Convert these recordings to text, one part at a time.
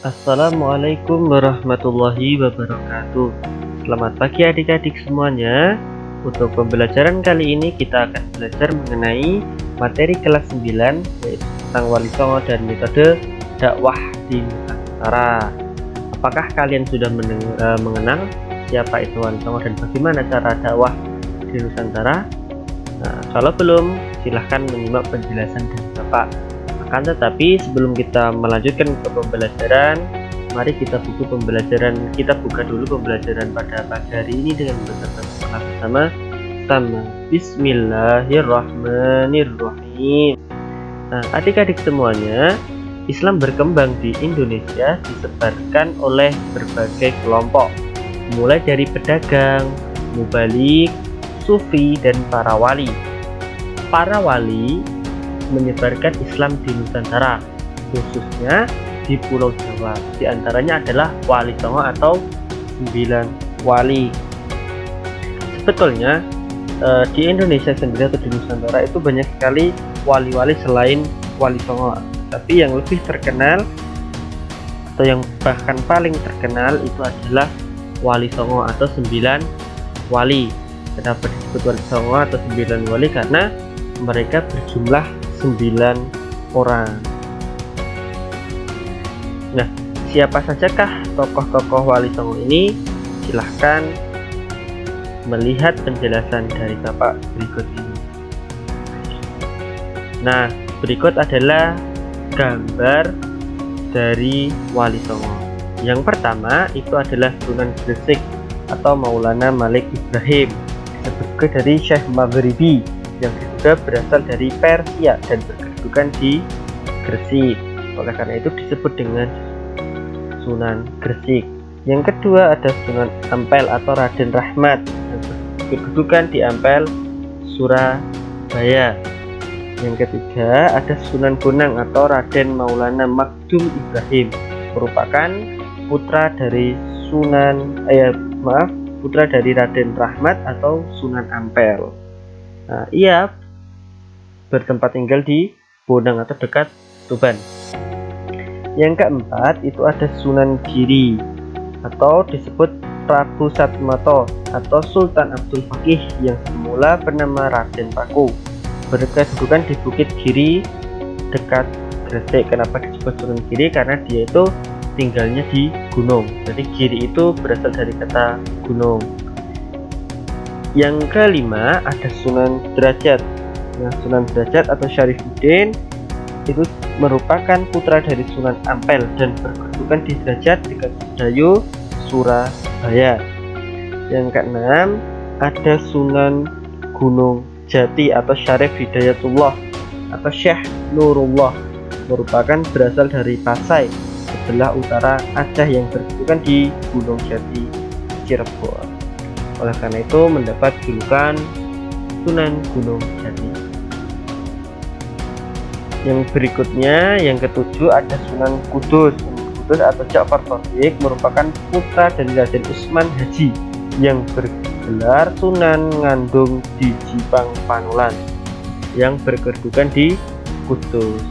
Assalamualaikum warahmatullahi wabarakatuh. Selamat pagi adik-adik semuanya. Untuk pembelajaran kali ini kita akan belajar mengenai materi kelas 9, yaitu tentang Wali Songo dan metode dakwah di Nusantara. Apakah kalian sudah mengenal siapa itu Wali Songo dan bagaimana cara dakwah di Nusantara? Nah, kalau belum, silahkan menyimak penjelasan dari Bapak. Akan tetapi sebelum kita melanjutkan ke pembelajaran, mari kita buka dulu pembelajaran pada pagi hari ini dengan bersama Bismillahirrahmanirrahim. Nah, adik-adik semuanya, Islam berkembang di Indonesia disebarkan oleh berbagai kelompok, mulai dari pedagang, mubalik, sufi, dan para wali. Para wali menyebarkan Islam di Nusantara, khususnya di Pulau Jawa. Di antaranya adalah Wali Songo atau 9 wali. Sebetulnya di Indonesia sendiri atau di Nusantara itu banyak sekali wali-wali selain Wali Songo. Tapi yang lebih terkenal atau yang bahkan paling terkenal itu adalah Wali Songo atau 9 wali. Kenapa disebut Wali Songo atau 9 wali? Karena mereka berjumlah 9 orang. Nah, siapa sajakah tokoh-tokoh Wali Songo ini? Silahkan melihat penjelasan dari Bapak berikut ini. Nah, berikut adalah gambar dari Wali Songo. Yang pertama itu adalah Sunan Gresik atau Maulana Malik Ibrahim, sebagai dari Syekh Maghribi yang diduga berasal dari Persia dan berkedudukan di Gresik. Oleh karena itu disebut dengan Sunan Gresik. Yang kedua ada Sunan Ampel atau Raden Rahmat yang berkedudukan di Ampel, Surabaya. Yang ketiga ada Sunan Bonang atau Raden Maulana Magdum Ibrahim, merupakan putra dari putra dari Raden Rahmat atau Sunan Ampel. Nah, ia bertempat tinggal di Bonang atau dekat Tuban. Yang keempat itu ada Sunan Giri atau disebut Prabu Satmato atau Sultan Abdul Fakih yang semula bernama Raden Paku, berkedudukan di Bukit Giri dekat Gresik. Kenapa disebut Sunan Giri? Karena dia itu tinggalnya di gunung. Jadi Giri itu berasal dari kata gunung. Yang kelima ada Sunan Derajat. Nah, Sunan Derajat atau Syarifuddin itu merupakan putra dari Sunan Ampel dan berkedudukan di Derajat dekat Dayu, Surabaya. Yang keenam ada Sunan Gunung Jati atau Syarif Hidayatullah atau Syekh Nurullah, merupakan berasal dari Pasai, sebelah utara Aceh, yang berkedudukan di Gunung Jati, Cirebon. Oleh karena itu mendapat julukan Sunan Gunung Jati. Yang berikutnya, yang ketujuh ada Sunan Kudus. Sunan Kudus atau Ja'far Shadiq merupakan putra dari Raden Utsman Haji yang bergelar Sunan Ngandung di Jipang Panulan, yang berkedudukan di Kudus.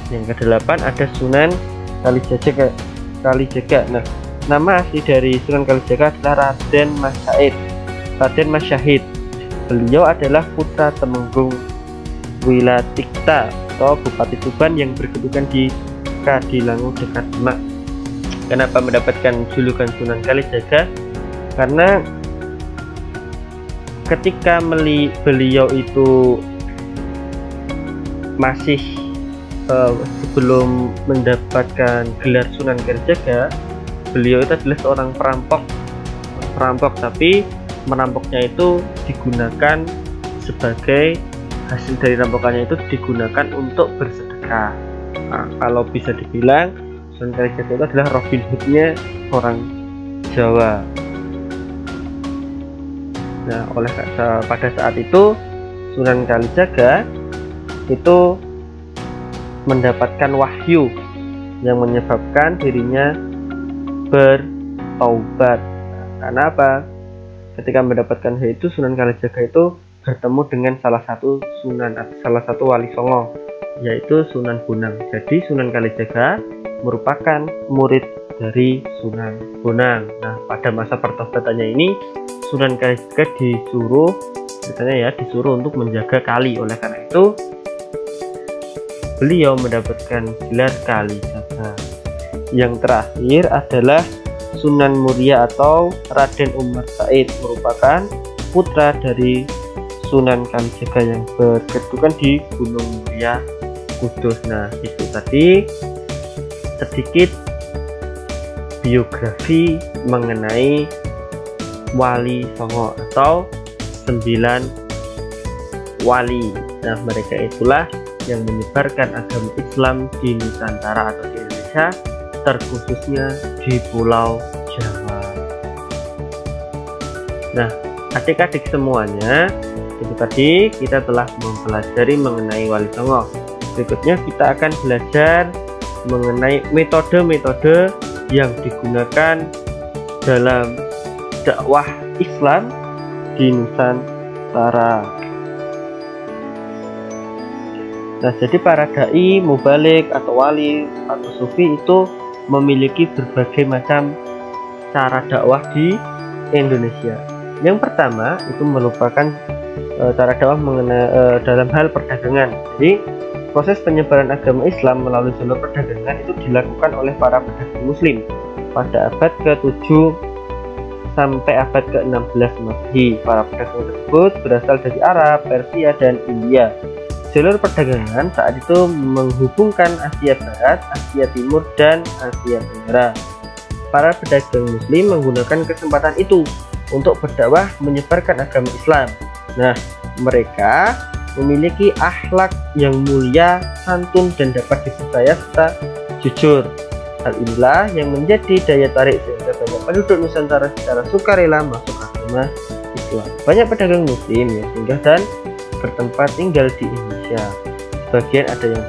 Yang kedelapan ada Sunan Kalijaga. Nah, nama asli dari Sunan Kalijaga adalah Raden Masyahid. Beliau adalah putra Temenggung Wilatikta atau Bupati Tuban yang berkedudukan di Kadilangu dekat Demak. Kenapa mendapatkan julukan Sunan Kalijaga? Karena ketika beliau itu masih sebelum mendapatkan gelar Sunan Kalijaga, beliau itu adalah seorang perampok, tapi merampoknya itu digunakan sebagai hasil dari rampokannya itu digunakan untuk bersedekah. Nah, kalau bisa dibilang Sunan Kalijaga itu adalah Robin Hood-nya orang Jawa. Nah, pada saat itu Sunan Kalijaga itu mendapatkan wahyu yang menyebabkan dirinya bertaubat. Karena apa? Ketika mendapatkan itu, Sunan Kalijaga itu bertemu dengan salah satu Wali Songo yaitu Sunan Bonang. Jadi Sunan Kalijaga merupakan murid dari Sunan Bonang. Nah, pada masa pertobatannya ini Sunan Kalijaga disuruh untuk menjaga kali. Oleh karena itu beliau mendapatkan gelar Kalijaga. Yang terakhir adalah Sunan Muria atau Raden Umar Said, merupakan putra dari Sunan Kalijaga yang berkedudukan di Gunung Muria, Kudus. Nah, itu tadi sedikit biografi mengenai Wali Songo atau 9 wali. Nah, mereka itulah yang menyebarkan agama Islam di Nusantara atau di Indonesia, terkhususnya di Pulau Jawa. Nah, adik-adik semuanya, itu tadi kita telah mempelajari mengenai Wali Songo. Berikutnya kita akan belajar mengenai metode-metode yang digunakan dalam dakwah Islam di Nusantara. Nah, jadi para dai, mubalik atau wali atau sufi itu memiliki berbagai macam cara dakwah di Indonesia. Yang pertama itu merupakan cara dakwah mengenai dalam hal perdagangan. Jadi proses penyebaran agama Islam melalui jalur perdagangan itu dilakukan oleh para pedagang Muslim pada abad ke-7 sampai abad ke-16 Masehi. Para pedagang tersebut berasal dari Arab, Persia, dan India. Jalur perdagangan saat itu menghubungkan Asia Barat, Asia Timur, dan Asia Tenggara. Para pedagang Muslim menggunakan kesempatan itu untuk berdakwah menyebarkan agama Islam. Nah, mereka memiliki akhlak yang mulia, santun, dan dapat dipercaya serta jujur. Hal inilah yang menjadi daya tarik sehingga banyak penduduk Nusantara secara sukarela masuk agama Islam. Banyak pedagang Muslim yang singgah dan bertempat tinggal di Indonesia. Sebagian ada yang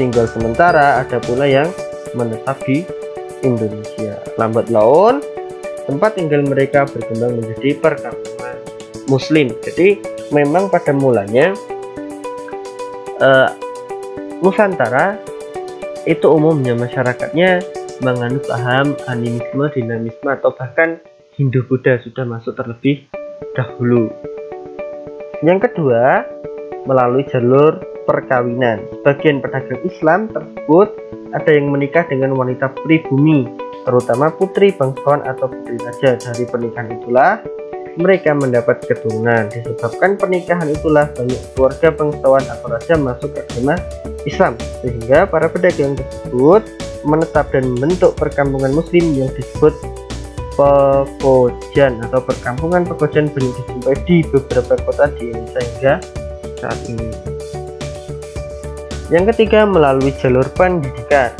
tinggal sementara, ada pula yang menetap di Indonesia. Lambat laun, tempat tinggal mereka berkembang menjadi perkampungan Muslim. Jadi memang pada mulanya Nusantara itu umumnya masyarakatnya menganut paham animisme, dinamisme, atau bahkan Hindu-Buddha sudah masuk terlebih dahulu. Yang kedua, melalui jalur perkawinan. Sebagian pedagang Islam tersebut ada yang menikah dengan wanita pribumi, terutama putri bangsawan atau putri raja. Dari pernikahan itulah mereka mendapat keturunan. Disebabkan pernikahan itulah banyak keluarga bangsawan atau raja masuk ke agama Islam, sehingga para pedagang tersebut menetap dan membentuk perkampungan Muslim yang disebut pekojan atau perkampungan pekojan banyak dijumpai di beberapa kota di Indonesia hingga saat ini. Yang ketiga, melalui jalur pendidikan.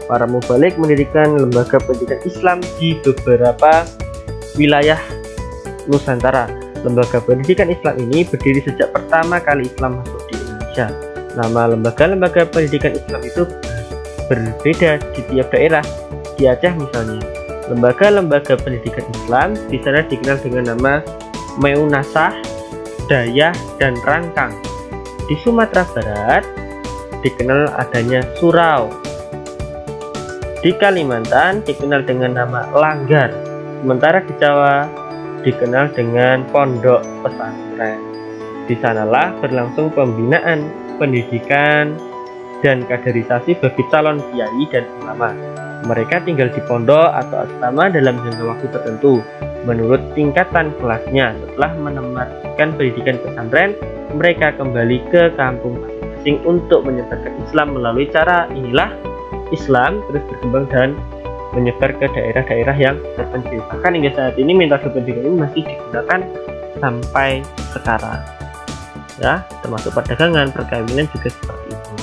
Para mubalik mendirikan lembaga pendidikan Islam di beberapa wilayah Nusantara. Lembaga pendidikan Islam ini berdiri sejak pertama kali Islam masuk di Indonesia. Nama lembaga-lembaga pendidikan Islam itu berbeda di tiap daerah. Di Aceh misalnya, lembaga-lembaga pendidikan Islam di sana dikenal dengan nama Meunasah, Dayah, dan Rangkang. Di Sumatera Barat dikenal adanya Surau. Di Kalimantan dikenal dengan nama Langgar. Sementara di Jawa dikenal dengan Pondok Pesantren. Di sanalah berlangsung pembinaan, pendidikan, dan kaderisasi bagi calon kiai dan ulama. Mereka tinggal di pondok atau asrama dalam jangka waktu tertentu menurut tingkatan kelasnya. Setelah menamatkan pendidikan pesantren, mereka kembali ke kampung masing-masing untuk menyebarkan Islam. Melalui cara inilah Islam terus berkembang dan menyebar ke daerah-daerah yang terpencil. Bahkan hingga saat ini metode pendidikan ini masih digunakan sampai sekarang. Ya, termasuk perdagangan, perkawinan juga seperti itu.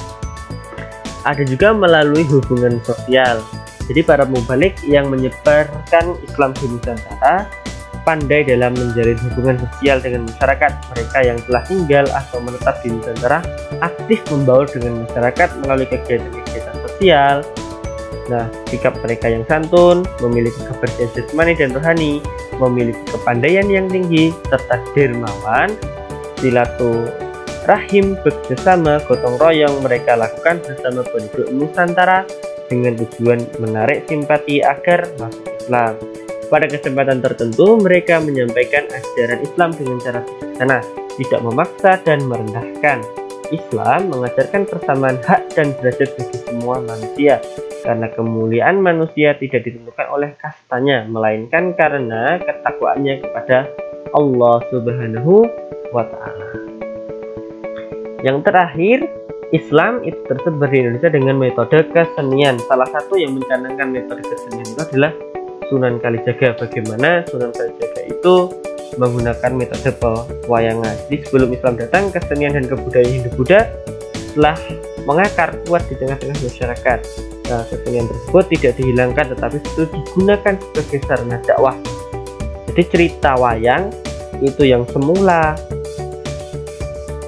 Ada juga melalui hubungan sosial. Jadi para mubalik yang menyebarkan Islam di Nusantara pandai dalam menjalin hubungan sosial dengan masyarakat. Mereka yang telah tinggal atau menetap di Nusantara aktif membaur dengan masyarakat melalui kegiatan-kegiatan sosial. Nah, sikap mereka yang santun, memiliki kebersihan jasmani dan rohani, memiliki kepandaian yang tinggi, serta dermawan, rahim, bekerjasama, gotong royong mereka lakukan bersama penduduk Nusantara dengan tujuan menarik simpati agar masuk Islam. Pada kesempatan tertentu, mereka menyampaikan ajaran Islam dengan cara bijaksana, tidak memaksa dan merendahkan. Islam mengajarkan persamaan hak dan derajat bagi semua manusia, karena kemuliaan manusia tidak ditentukan oleh kastanya, melainkan karena ketakwaannya kepada Allah Subhanahu wa Ta'ala. Yang terakhir, Islam itu tersebar di Indonesia dengan metode kesenian. Salah satu yang mencanangkan metode kesenian itu adalah Sunan Kalijaga. Bagaimana Sunan Kalijaga itu menggunakan metode pewayangan. Jadi sebelum Islam datang, kesenian dan kebudayaan Hindu-Buddha telah mengakar kuat di tengah-tengah masyarakat. Nah, kesenian tersebut tidak dihilangkan, tetapi itu digunakan sebagai sarana dakwah. Jadi cerita wayang itu yang semula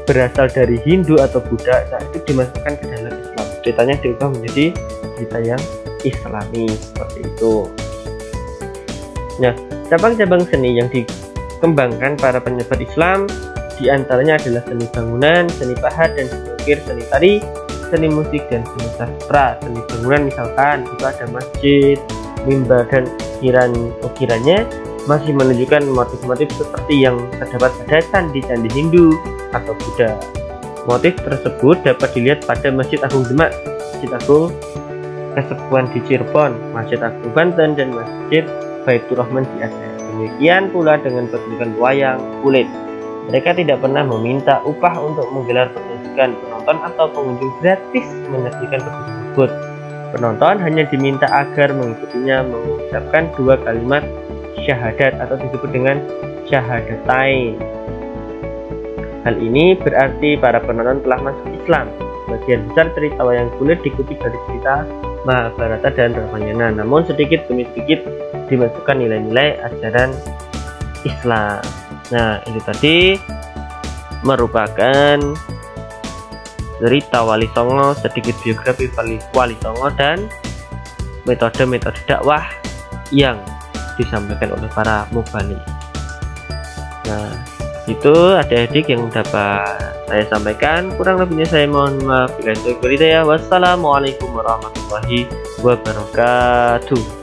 berasal dari Hindu atau Buddha, saat itu dimasukkan ke dalam Islam. Ceritanya diubah menjadi cerita yang Islami seperti itu. Nah, cabang-cabang seni yang dikembangkan para penyebar Islam diantaranya adalah seni bangunan, seni pahat dan seni ukir, seni tari, seni musik dan seni sastra. Seni bangunan misalkan itu ada masjid, mimbar dan ukirannya masih menunjukkan motif-motif seperti yang terdapat pada candi-candi Hindu atau Buddha. Motif tersebut dapat dilihat pada Masjid Agung Demak, Masjid Agung Kesepuan di Cirebon, Masjid Agung Banten, dan Masjid Baitur Rahman di Aceh. Demikian pula dengan pertunjukan wayang kulit. Mereka tidak pernah meminta upah untuk menggelar pertunjukan. Penonton atau pengunjung gratis menyaksikan pertunjukan tersebut. Penonton hanya diminta agar mengikutinya mengucapkan 2 kalimat syahadat atau disebut dengan syahadatain. Hal ini berarti para penonton telah masuk Islam. Bagian besar cerita wayang kulit dikutip dari cerita Mahabharata dan Ramayana, namun sedikit demi sedikit dimasukkan nilai-nilai ajaran Islam. Nah, itu tadi merupakan cerita Wali Songo, sedikit biografi Wali Songo dan metode-metode dakwah yang disampaikan oleh para mubalik. Nah, itu adik-adik yang dapat saya sampaikan. Kurang lebihnya saya mohon maaf. Wassalamualaikum warahmatullahi wabarakatuh.